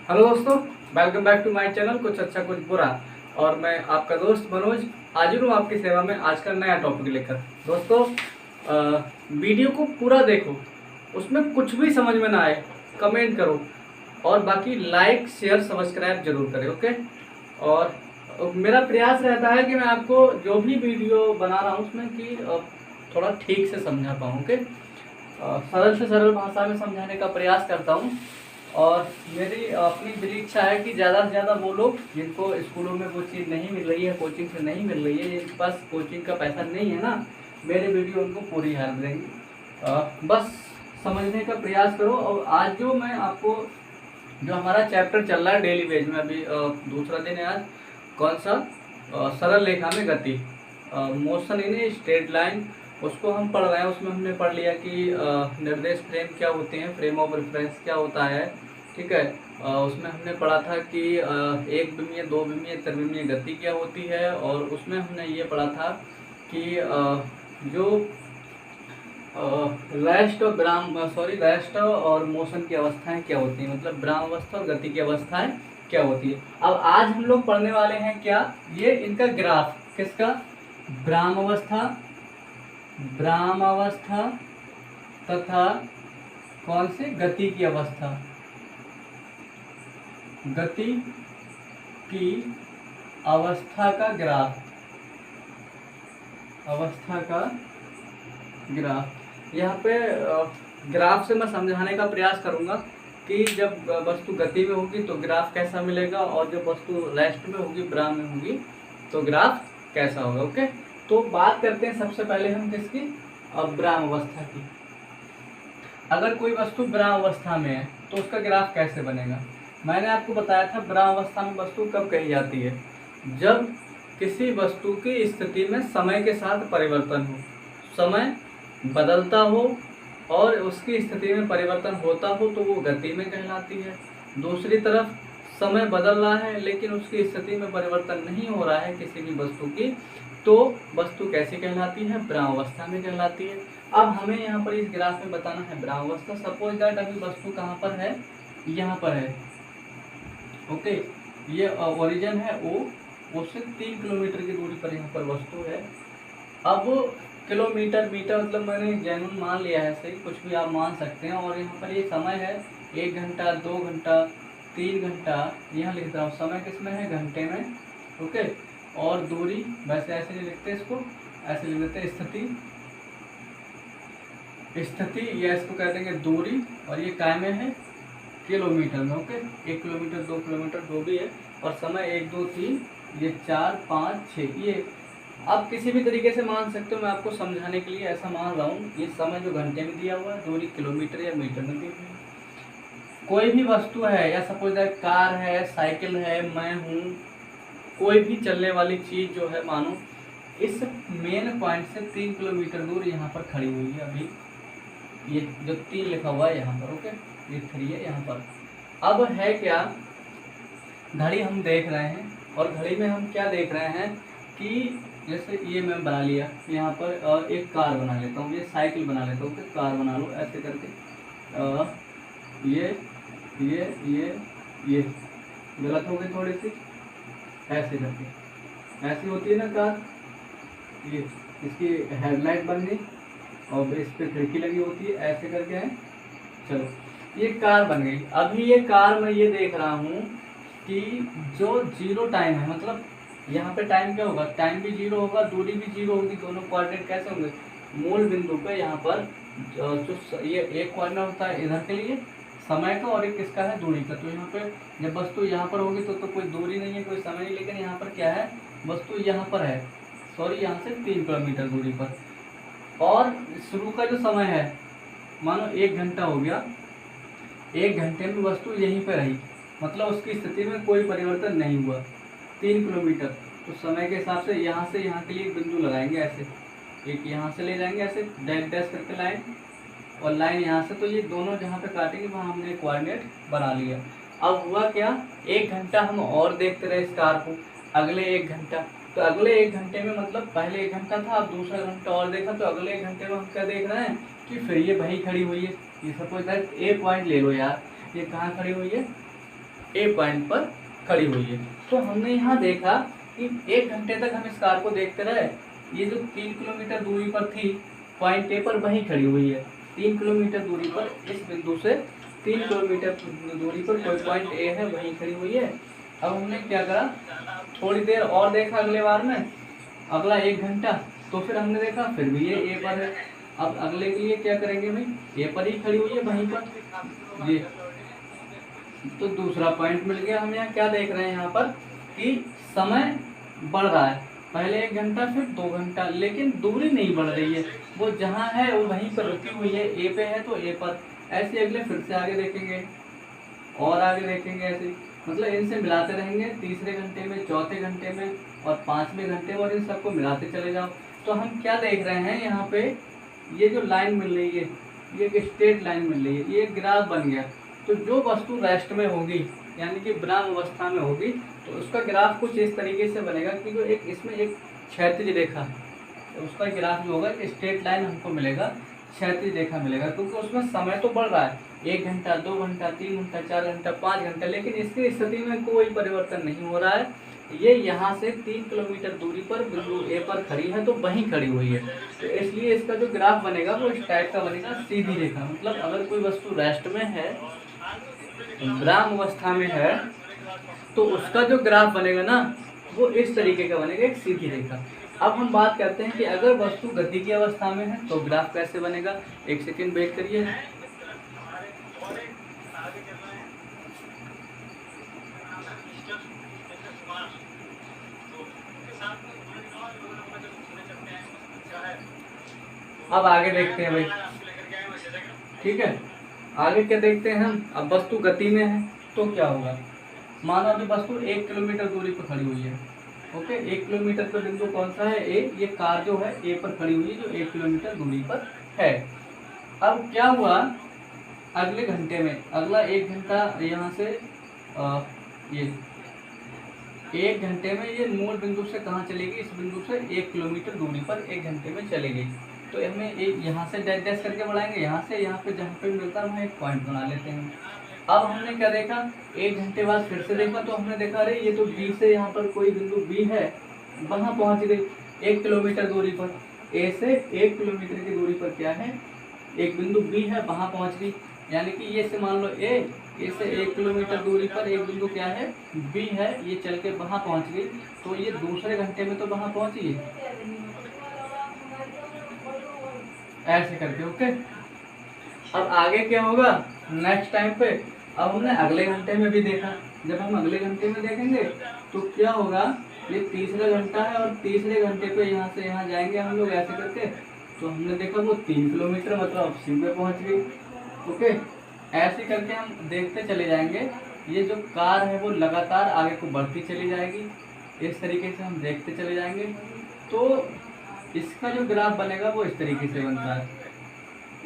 Hello दोस्तों, welcome back to my channel कुछ अच्छा कुछ बुरा। और मैं आपका दोस्त मनोज हाजिर हूँ आपकी सेवा में आज का नया टॉपिक लेकर। दोस्तों, वीडियो को पूरा देखो, उसमें कुछ भी समझ में ना आए कमेंट करो, और बाकी लाइक शेयर सब्सक्राइब जरूर करें। ओके। और मेरा प्रयास रहता है कि मैं आपको जो भी वीडियो बना रहा हूँ उसमें कि थोड़ा ठीक से समझा पाऊँ। ओके। सरल से सरल भाषा में समझाने का प्रयास करता हूँ। और मेरी अपनी दिली इच्छा है कि ज़्यादा से ज़्यादा वो लोग जिनको स्कूलों में वो चीज़ नहीं मिल रही है, कोचिंग से नहीं मिल रही है, जिनके पास कोचिंग का पैसा नहीं है ना, मेरे वीडियो उनको पूरी हेल्प देंगी। बस समझने का प्रयास करो। और आज जो मैं आपको जो हमारा चैप्टर चल रहा है डेली बेस में, अभी दूसरा दिन है आज। कौन सा? सरल रेखा में गति, मोशन इन स्ट्रेट लाइन, उसको हम पढ़ रहे हैं। उसमें हमने पढ़ लिया कि निर्देश फ्रेम क्या होते हैं, फ्रेम ऑफ रेफरेंस क्या होता है। ठीक है। उसमें हमने पढ़ा था कि एक बिमीय, दो बिमीय, त्रिविमीय गति क्या होती है। और उसमें हमने ये पढ़ा था कि जो रेस्ट और मोशन की अवस्थाएं क्या होती हैं, मतलब विराम अवस्था और गति की अवस्थाएं क्या होती है। अब आज हम लोग पढ़ने वाले हैं क्या, ये इनका ग्राफ, किसका? विराम अवस्था तथा कौन से? गति की अवस्था, गति की अवस्था का ग्राफ, यहाँ पे ग्राफ से मैं समझाने का प्रयास करूंगा कि जब वस्तु गति में होगी तो ग्राफ कैसा मिलेगा, और जब वस्तु रेस्ट में होगी, विराम में होगी, तो ग्राफ कैसा होगा। ओके। तो बात करते हैं सबसे पहले हम किसकी? विराम अवस्था की। अगर कोई वस्तु विराम अवस्था में है तो उसका ग्राफ कैसे बनेगा? मैंने आपको बताया था विराम अवस्था में वस्तु कब कही जाती है, जब किसी वस्तु की स्थिति में समय के साथ परिवर्तन हो, समय बदलता हो और उसकी स्थिति में परिवर्तन होता हो, तो वो गति में कहलाती है। दूसरी तरफ समय बदल रहा है लेकिन उसकी स्थिति में परिवर्तन नहीं हो रहा है किसी भी वस्तु की, तो वस्तु कैसी कहलाती है? विराम अवस्था में कहलाती है। अब हमें यहाँ पर इस ग्राफ में बताना है विराम अवस्था। सपोज दैट अभी वस्तु कहाँ पर है? यहाँ पर है। ओके। ये ओरिजिन है ओ, उससे 3 किलोमीटर की दूरी पर यहाँ पर वस्तु है। अब किलोमीटर मीटर मतलब मैंने जेन्युइन मान लिया है, सही, कुछ भी आप मान सकते हैं। और यहाँ पर ये समय है 1 घंटा, 2 घंटा, 3 घंटा, यहाँ लिख रहा हूँ। समय किसमें है? घंटे में। ओके। और दूरी वैसे ऐसे नहीं लिखते, इसको ऐसे लिख देते, स्थिति या इसको कह देंगे दूरी। और ये काय में है? किलोमीटर में। ओके। 1 किलोमीटर, 2 किलोमीटर जो भी है। और समय 1 2 3, ये 4 5 6, ये आप किसी भी तरीके से मान सकते हो। मैं आपको समझाने के लिए ऐसा मान रहा हूँ। ये समय जो घंटे में दिया हुआ है, दूरी किलोमीटर या मीटर में दी हुई है। कोई भी वस्तु है, या सपोज दैट कार है, साइकिल है, मैं हूँ, कोई भी चलने वाली चीज़ जो है, मानो इस मेन पॉइंट से 3 किलोमीटर दूर यहाँ पर खड़ी हुई है। अभी ये जो 3 लिखा हुआ है यहाँ पर, ओके, ये 3 है यहाँ पर। अब है क्या? घड़ी हम देख रहे हैं, और घड़ी में हम क्या देख रहे हैं कि जैसे ये मैं बना लिया यहाँ पर, एक कार बना लेता हूँ, ये साइकिल बना लेता हूँ, कार बना लो ऐसे करके। ये गलत हो गई थोड़ी सी, ऐसे करके, ऐसी होती है ना कार। ये इसकी हेडलाइट बन गई और इस पर खिड़की लगी होती है, ऐसे करके है। चलो, ये कार बन गई। अभी ये कार मैं ये देख रहा हूँ कि जो 0 टाइम है, मतलब यहाँ पे टाइम क्या होगा? टाइम भी 0 होगा, दूरी भी 0 होगी। दोनों कोऑर्डिनेट कैसे होंगे? मूल बिंदु पे यहाँ पर जो ये एक कोऑर्डिनेट होता है इधर के लिए समय का, और एक किसका है? दूरी का। तो यहाँ पे जब वस्तु यहाँ पर होगी तो कोई दूरी नहीं है, कोई समय नहीं, लेकिन यहाँ पर क्या है? वस्तु यहाँ पर है, सॉरी, यहाँ से 3 किलोमीटर दूरी पर। और शुरू का जो समय है, मानो 1 घंटा हो गया, 1 घंटे में वस्तु यहीं पर रही, मतलब उसकी स्थिति में कोई परिवर्तन नहीं हुआ। 3 किलोमीटर, तो समय के हिसाब से यहाँ के लिए एक बिंदु लगाएंगे, ऐसे एक यहाँ से ले जाएंगे, ऐसे डैश डैश करके लाइन, और लाइन यहाँ से। तो ये दोनों जहाँ पे काटेंगे वहाँ हमने कोऑर्डिनेट बना लिया। अब हुआ क्या? 1 घंटा हम और देखते रहे इस कार को, अगले 1 घंटा। तो अगले 1 घंटे में, मतलब पहले 1 घंटा था, अब दूसरा घंटा और देखा, तो अगले 1 घंटे में हम क्या देख रहे हैं कि फिर ये वहीं खड़ी हुई है। ये सपोज दैट ए पॉइंट ले लो यार, ये कहाँ खड़ी हुई है? ए पॉइंट पर खड़ी हुई है। तो हमने यहाँ देखा कि 1 घंटे तक हम इस कार को देखते रहे। ये जो 3 किलोमीटर दूरी पर थी पॉइंट ए पर वहीं खड़ी हुई है। 3 किलोमीटर दूरी पर इस बिंदु से 3 किलोमीटर दूरी पर कोई पॉइंट ए है, वहीं खड़ी हुई है। अब हमने क्या करा, थोड़ी देर और देखा अगले बार में, अगला 1 घंटा, तो फिर हमने देखा फिर भी ये ए पर है। अब अगले के लिए क्या करेंगे भाई, ए पर ही खड़ी हुई है वहीं पर ये, तो दूसरा पॉइंट मिल गया। हम यहाँ क्या देख रहे हैं यहाँ पर कि समय बढ़ रहा है, पहले 1 घंटा फिर 2 घंटा, लेकिन दूरी नहीं बढ़ रही है, वो जहाँ है वो वहीं पर रुकी हुई है, ए पे है तो ए पर। ऐसे अगले फिर से आगे देखेंगे और आगे देखेंगे, ऐसे मतलब इनसे मिलाते रहेंगे, तीसरे घंटे में, चौथे घंटे में और 5वें घंटे में, और इन सबको मिलाते चले जाओ। तो हम क्या देख रहे हैं यहाँ पे, ये जो लाइन मिल रही है ये एक स्ट्रेट लाइन मिल रही है, ये ग्राफ बन गया। तो जो वस्तु रेस्ट में होगी यानी कि विराम अवस्था में होगी तो उसका ग्राफ कुछ इस तरीके से बनेगा कि जो एक इसमें एक क्षैतिज रेखा, तो उसका ग्राफ जो होगा एक स्ट्रेट लाइन हमको मिलेगा, क्षैतिज रेखा मिलेगा, क्योंकि उसमें समय तो बढ़ रहा है, 1 घंटा, 2 घंटा, 3 घंटा, 4 घंटा, 5 घंटा, लेकिन इसकी स्थिति में कोई परिवर्तन नहीं हो रहा है। ये यहाँ से 3 किलोमीटर दूरी पर बिंदु ए पर खड़ी है तो वहीं खड़ी हुई है, तो इसलिए इसका जो ग्राफ बनेगा वो इस टाइप का बनेगा, सीधी रेखा। मतलब अगर कोई वस्तु रेस्ट में है, विराम अवस्था में है, तो उसका जो ग्राफ बनेगा ना वो इस तरीके का बनेगा, एक सीधी रेखा। अब हम बात करते हैं कि अगर वस्तु गति की अवस्था में है तो ग्राफ कैसे बनेगा। 1 सेकंड वेट करिए। अब आगे देखते हैं भाई, ठीक है, आगे क्या देखते हैं हम। अब वस्तु गति में है तो क्या होगा, मानो अभी वस्तु 1 किलोमीटर दूरी पर खड़ी हुई है, ओके, 1 किलोमीटर पर बिंदु कौन सा है, ए। ये कार जो है ए पर खड़ी हुई है जो 1 किलोमीटर दूरी पर है। अब क्या हुआ, अगले घंटे में, अगला 1 घंटा यहाँ से ये 1 घंटे में ये मूल बिंदु से कहाँ चलेगी, इस बिंदु से 1 किलोमीटर दूरी पर 1 घंटे में चलेगी। तो हमें एक यहाँ से डैश डैश करके बढ़ाएंगे, यहाँ से यहाँ पे जहाँ पे मिलता है वहाँ एक पॉइंट बना लेते हैं। अब हमने क्या देखा, 1 घंटे बाद फिर से देखा तो हमने देखा अरे ये तो बी से यहाँ पर कोई बिंदु बी है, वहाँ पहुँच गई 1 किलोमीटर दूरी पर। ए से 1 किलोमीटर की दूरी पर क्या है, एक बिंदु बी है, वहाँ पहुँच गई। यानी कि ये से मान लो ए से 1 किलोमीटर दूरी पर एक बिंदु क्या है, बी है, ये चल के वहाँ पहुँच गई। तो ये दूसरे घंटे में तो वहाँ पहुँची है, ऐसे करके, ओके। अब आगे क्या होगा नेक्स्ट टाइम पे, अब हमने अगले घंटे में भी देखा, जब हम अगले घंटे में देखेंगे तो क्या होगा, ये तीसरा घंटा है और तीसरे घंटे पे यहाँ से यहाँ जाएंगे हम लोग ऐसे करके, तो हमने देखा वो 3 किलोमीटर मतलब सी पे पहुँच गई, ओके। ऐसे करके हम देखते चले जाएंगे, ये जो कार है वो लगातार आगे को बढ़ती चली जाएगी, इस तरीके से हम देखते चले जाएंगे। तो इसका जो ग्राफ बनेगा वो इस तरीके से बनता है,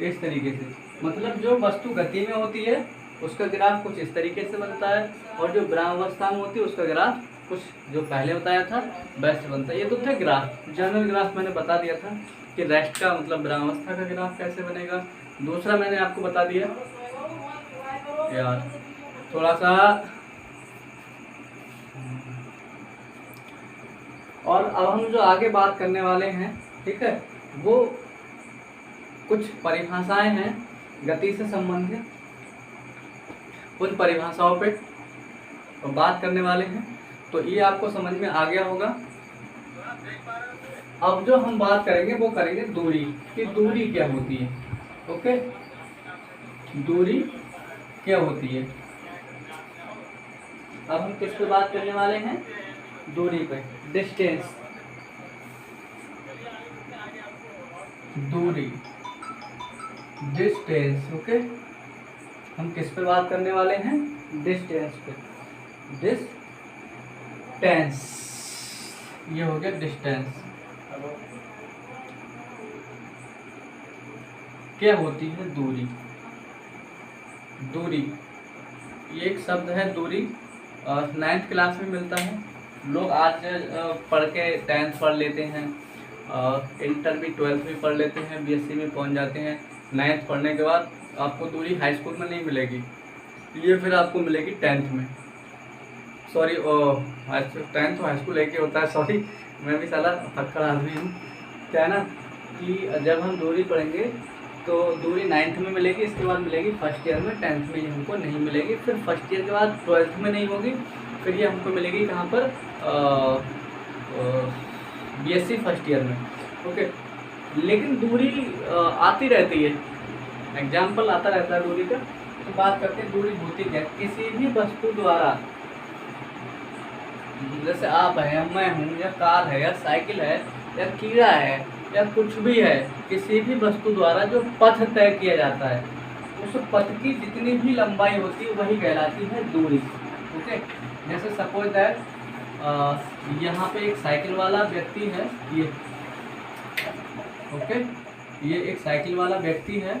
इस तरीके से, मतलब जो वस्तु गति में होती है उसका ग्राफ कुछ इस तरीके से बनता है, और जो विराम अवस्था में होती है उसका ग्राफ कुछ जो पहले बताया था वैसे बनता है। ये तो थे ग्राफ, जनरल ग्राफ मैंने बता दिया था कि रेस्ट का मतलब विराम अवस्था का ग्राफ कैसे बनेगा। दूसरा मैंने आपको बता दिया यार, थोड़ा सा, और अब हम जो आगे बात करने वाले हैं, ठीक है, वो कुछ परिभाषाएं हैं गति से संबंधित, उन परिभाषाओं पे तो बात करने वाले हैं, तो ये आपको समझ में आ गया होगा। अब जो हम बात करेंगे वो करेंगे दूरी कि दूरी क्या होती है, ओके, दूरी क्या होती है। अब हम किस पे बात करने वाले हैं, दूरी पे, डिस्टेंस, दूरी, डिस्टेंस, ओके। हम किस पे बात करने वाले हैं, डिस्टेंस पे, डिस्टेंस, ये हो गया डिस्टेंस। क्या होती है दूरी, दूरी ये एक शब्द है दूरी, 9th क्लास में मिलता है, लोग आज पढ़ के 10th पढ़ लेते हैं, इंटर भी 12th भी पढ़ लेते हैं, बीएससी में पहुंच जाते हैं। 9th पढ़ने के बाद आपको दूरी हाई स्कूल में नहीं मिलेगी, ये फिर आपको मिलेगी 10th में, सॉरी 10th हाई स्कूल लेके होता है, सॉरी मैं भी साला फक्कड़ आदमी हूँ। क्या है ना कि जब हम दूरी पढ़ेंगे तो दूरी 9th में मिलेगी, इसके बाद मिलेगी फर्स्ट ईयर में, 10th में ये हमको नहीं मिलेगी, फिर फर्स्ट ईयर के बाद 12th में नहीं होगी, फिर ये हमको मिलेगी कहाँ पर BSc फर्स्ट ईयर में। ओके, लेकिन दूरी आती रहती है, एग्जाम्पल आता रहता है दूरी का। तो बात करते हैं दूरी होती क्या। किसी भी वस्तु द्वारा, जैसे आप हैं, मैं हूँ, या कार है, या साइकिल है, या कीड़ा है, या कुछ भी है, किसी भी वस्तु द्वारा जो पथ तय किया जाता है, उस पथ की जितनी भी लंबाई होती है वही कहलाती है दूरी। ओके, जैसे सपोज दैट यहाँ पे एक साइकिल वाला व्यक्ति है, ये ओके, ये एक साइकिल वाला व्यक्ति है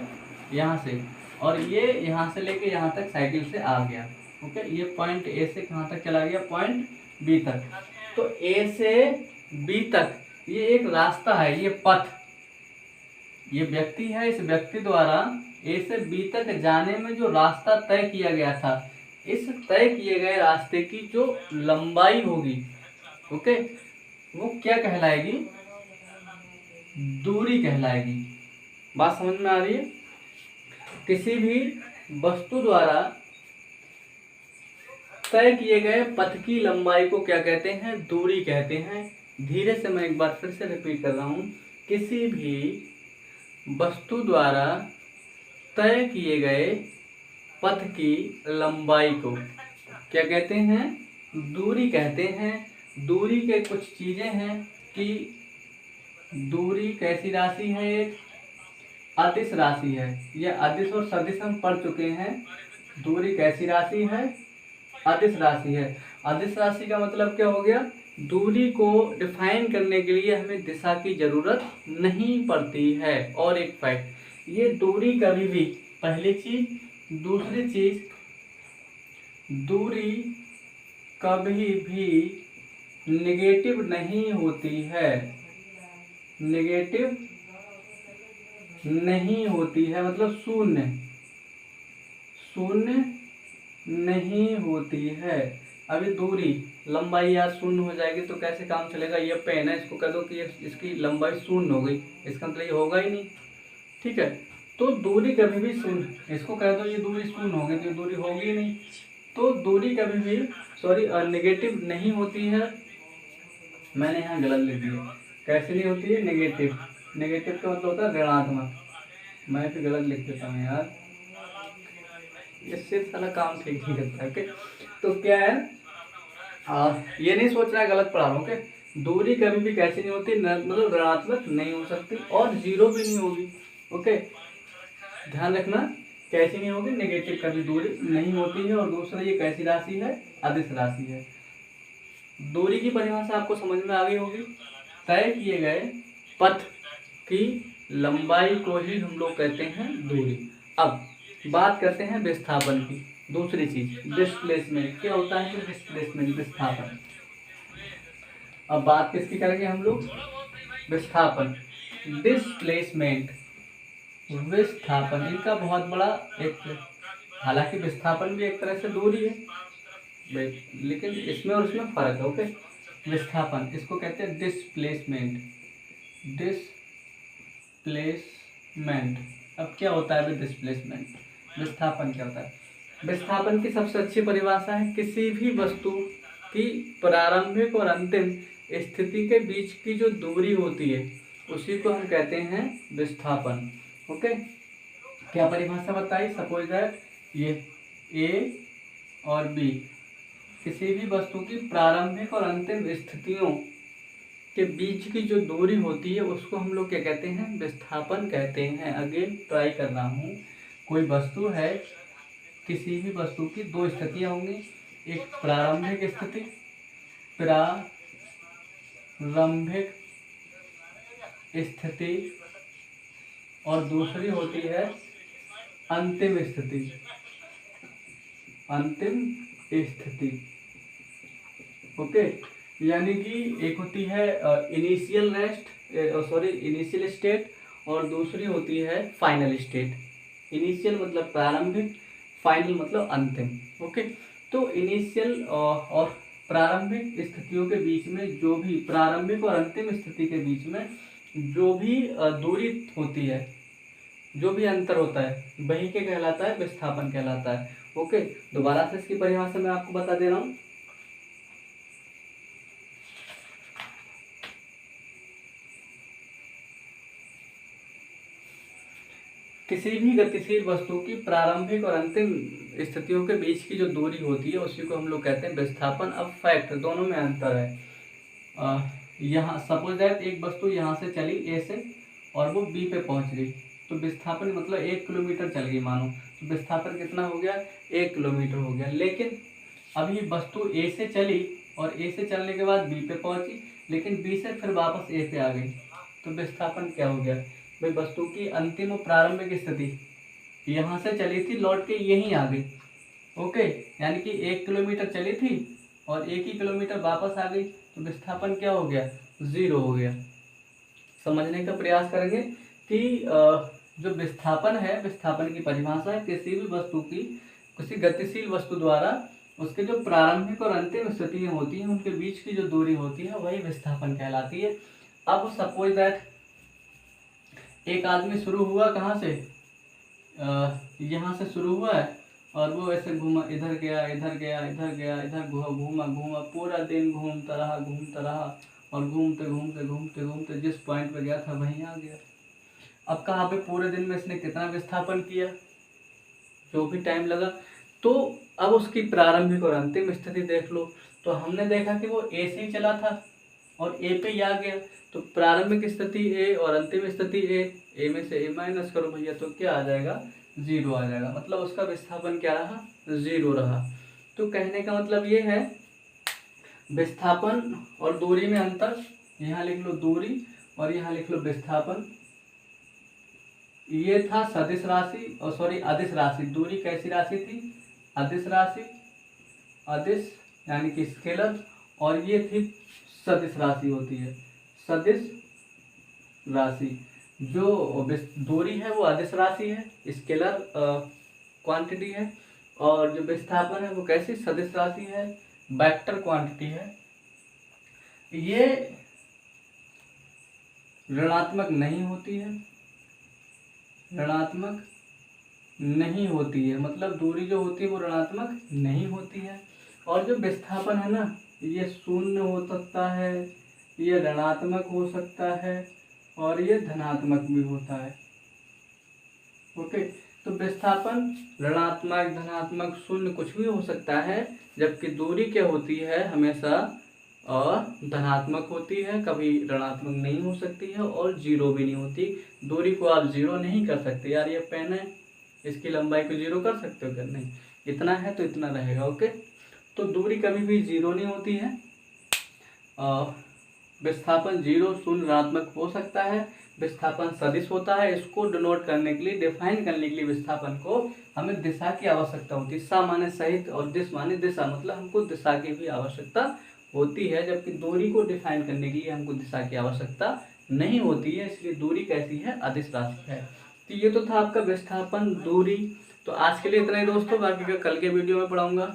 यहाँ से, और ये यहाँ से लेके यहाँ तक साइकिल से आ गया। ओके, ये पॉइंट ए से कहाँ तक चला गया, पॉइंट बी तक। तो ए से बी तक ये एक रास्ता है, ये पथ, ये व्यक्ति है, इस व्यक्ति द्वारा ए से बी तक जाने में जो रास्ता तय किया गया था, इस तय किए गए रास्ते की जो लंबाई होगी, ओके, वो क्या कहलाएगी, दूरी कहलाएगी। बात समझ में आ रही है। किसी भी वस्तु द्वारा तय किए गए पथ की लंबाई को क्या कहते हैं, दूरी कहते हैं। धीरे से मैं एक बार फिर से रिपीट कर रहा हूँ, किसी भी वस्तु द्वारा तय किए गए पथ की लंबाई को क्या कहते हैं, दूरी कहते हैं। दूरी के कुछ चीजें हैं कि दूरी कैसी राशि है, एक अदिश राशि है। यह अदिश और सदिश हम पढ़ चुके हैं। दूरी कैसी राशि है, अदिश राशि है। अदिश राशि का मतलब क्या हो गया, दूरी को डिफाइन करने के लिए हमें दिशा की जरूरत नहीं पड़ती है। और एक फैक्ट, ये दूरी कभी भी, पहली चीज, दूसरी चीज, दूरी कभी भी नेगेटिव नहीं होती है, नेगेटिव नहीं होती है, मतलब शून्य, शून्य नहीं होती है। अभी दूरी लंबाई यार शून्य हो जाएगी तो कैसे काम चलेगा। ये पेन है, इसको कह दो कि इसकी लंबाई शून्य हो गई, इसका मतलब ये होगा ही नहीं, ठीक है। तो दूरी कभी भी शून्य, इसको कह दो ये दूरी शून्य हो गई तो दूरी होगी ही नहीं। तो दूरी कभी भी नेगेटिव नहीं होती है। मैंने यहाँ गलत लिख दिया, कैसे नहीं होती है, नेगेटिव। नेगेटिव का मतलब होता है ऋणात्मक, मैं फिर गलत लिख देता हूँ यार, इससे सारा काम ठीक नहीं करता। ओके, तो क्या है, ये नहीं सोचना है गलत पढ़ा रहा हूँ। ओके, दूरी कभी भी कैसी नहीं होती, मतलब ऋणात्मक नहीं हो सकती और जीरो भी नहीं होगी। ओके, ध्यान रखना, कैसी नहीं होगी, नेगेटिव कभी दूरी नहीं होती है। और दूसरा, ये कैसी राशि है, अदिश राशि है। दूरी की परिभाषा आपको समझ में आ गई होगी। तय किए गए पथ की लंबाई को ही हम लोग कहते हैं दूरी। अब बात करते हैं विस्थापन की। दूसरी चीज डिस्प्लेसमेंट, क्या होता है, डिस्प्लेसमेंट, विस्थापन। अब बात किसकी करेंगे हम लोग, विस्थापन, डिस्प्लेसमेंट, विस्थापन। इनका बहुत बड़ा एक, हालांकि विस्थापन भी एक तरह से दूरी है, लेकिन इसमें और उसमें फर्क है। ओके, विस्थापन, इसको कहते हैं डिस्प्लेसमेंट, डिस्प्लेसमेंट। अब क्या होता है डिस्प्लेसमेंट, विस्थापन क्या होता है। विस्थापन की सबसे अच्छी परिभाषा है, किसी भी वस्तु की प्रारंभिक और अंतिम स्थिति के बीच की जो दूरी होती है उसी को हम कहते हैं विस्थापन। ओके, क्या परिभाषा बताई, सपोज दैट ये ए और बी, किसी भी वस्तु की प्रारंभिक और अंतिम स्थितियों के बीच की जो दूरी होती है उसको हम लोग क्या कहते हैं, विस्थापन कहते हैं। अगेन ट्राई कर रहा हूँ, कोई वस्तु है, किसी भी वस्तु की दो स्थितियाँ होंगी, एक प्रारंभिक स्थिति, प्रारंभिक स्थिति, और दूसरी होती है अंतिम स्थिति, अंतिम स्थिति। ओके, यानी कि एक होती है इनिशियल इनिशियल स्टेट, और दूसरी होती है फाइनल स्टेट। इनिशियल मतलब प्रारंभिक, फाइनल मतलब अंतिम। ओके, तो इनिशियल और प्रारंभिक स्थितियों के बीच में जो भी प्रारंभिक और अंतिम स्थिति के बीच में जो भी दूरी होती है, जो भी अंतर होता है, वही के कहलाता है विस्थापन कहलाता है। ओके, दोबारा से इसकी परिभाषा मैं आपको बता दे रहा हूँ। किसी भी गतिशील वस्तु की प्रारंभिक और अंतिम स्थितियों के बीच की जो दूरी होती है उसी को हम लोग कहते हैं विस्थापन। अब फैक्ट, दोनों में अंतर है। यहाँ सपोज दैट एक वस्तु यहाँ से चली ए से और वो बी पे पहुँच गई, तो विस्थापन मतलब 1 किलोमीटर चल गई मानो, तो विस्थापन कितना हो गया, 1 किलोमीटर हो गया। लेकिन अभी वस्तु ए से चली और ए से चलने के बाद बी पे पहुँची, लेकिन बी से फिर वापस ए पे आ गई, तो विस्थापन क्या हो गया भाई, वस्तु की अंतिम और प्रारंभिक स्थिति यहाँ से चली थी, लौट के यहीं आ गई। ओके, यानी कि 1 किलोमीटर चली थी और 1 ही किलोमीटर वापस आ गई, तो विस्थापन क्या हो गया, 0 हो गया। समझने का प्रयास करेंगे कि जो विस्थापन है, विस्थापन की परिभाषा है किसी भी वस्तु की, किसी गतिशील वस्तु द्वारा उसके जो प्रारंभिक और अंतिम स्थितियाँ होती हैं उनके बीच की जो दूरी होती है वही विस्थापन कहलाती है। अब सपोज दैट एक आदमी शुरू हुआ कहाँ से, यहाँ से शुरू हुआ है और वो ऐसे घूमा, इधर गया इधर गया इधर गया इधर घूमा घूमा, पूरा दिन घूमता रहा और घूमते घूमते घूमते घूमते जिस पॉइंट पे गया था वहीं आ गया। अब कहाँ पे पूरे दिन में इसने कितना विस्थापन किया, जो भी टाइम लगा। तो अब उसकी प्रारंभिक और अंतिम स्थिति देख लो, तो हमने देखा कि वो ए से ही चला था और ए पे ही आ गया, तो प्रारंभिक स्थिति ए और अंतिम स्थिति ए में से ए माइनस करो भैया, तो क्या आ जाएगा, 0 आ जाएगा। मतलब उसका विस्थापन क्या रहा, 0 रहा। तो कहने का मतलब ये है विस्थापन और दूरी में अंतर, यहाँ लिख लो दूरी और यहाँ लिख लो विस्थापन। ये था सदिश राशि और सॉरी अदिश राशि। दूरी कैसी राशि थी, अदिश राशि, अदिश यानी कि स्केलर, और ये थी सदिश राशि होती है, सदिश राशि। जो दूरी है वो अदिश राशि है, स्केलर क्वांटिटी है, और जो विस्थापन है वो कैसी, सदिश राशि है, वेक्टर क्वांटिटी है। ये ऋणात्मक नहीं होती है, ऋणात्मक नहीं होती है, मतलब दूरी जो होती है वो ऋणात्मक नहीं होती है। और जो विस्थापन है ना, ये शून्य हो सकता है, ये ऋणात्मक हो सकता है और ये धनात्मक भी होता है। ओके, तो विस्थापन ऋणात्मक, धनात्मक, शून्य कुछ भी हो सकता है, जबकि दूरी क्या होती है हमेशा और धनात्मक होती है, कभी ऋणात्मक नहीं हो सकती है और 0 भी नहीं होती। दूरी को आप 0 नहीं कर सकते, यार ये पेन है इसकी लंबाई को 0 कर सकते हो क्या, नहीं, इतना है तो इतना रहेगा। ओके, तो दूरी कभी भी 0 नहीं होती है। विस्थापन 0, शून्य, ऋणात्मक हो सकता है। विस्थापन सदिश होता है, इसको डिनोट करने के लिए, डिफाइन करने के लिए विस्थापन को हमें दिशा की आवश्यकता होती है। सा माने सहित और दिश माने दिशा, मतलब हमको दिशा की भी आवश्यकता होती है, जबकि दूरी को डिफाइन करने के लिए हमको दिशा की आवश्यकता नहीं होती है, इसलिए दूरी कैसी है, अदिश राशि है। तो ये तो था आपका विस्थापन, दूरी। तो आज के लिए इतना ही दोस्तों, बाकी का कल के वीडियो में पढ़ाऊंगा।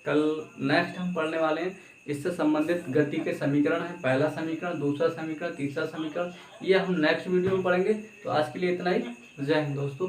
कल नेक्स्ट हम पढ़ने वाले हैं, इससे संबंधित गति के समीकरण है, पहला समीकरण, दूसरा समीकरण, तीसरा समीकरण, ये हम नेक्स्ट वीडियो में पढ़ेंगे। तो आज के लिए इतना ही। जय हिंद दोस्तों।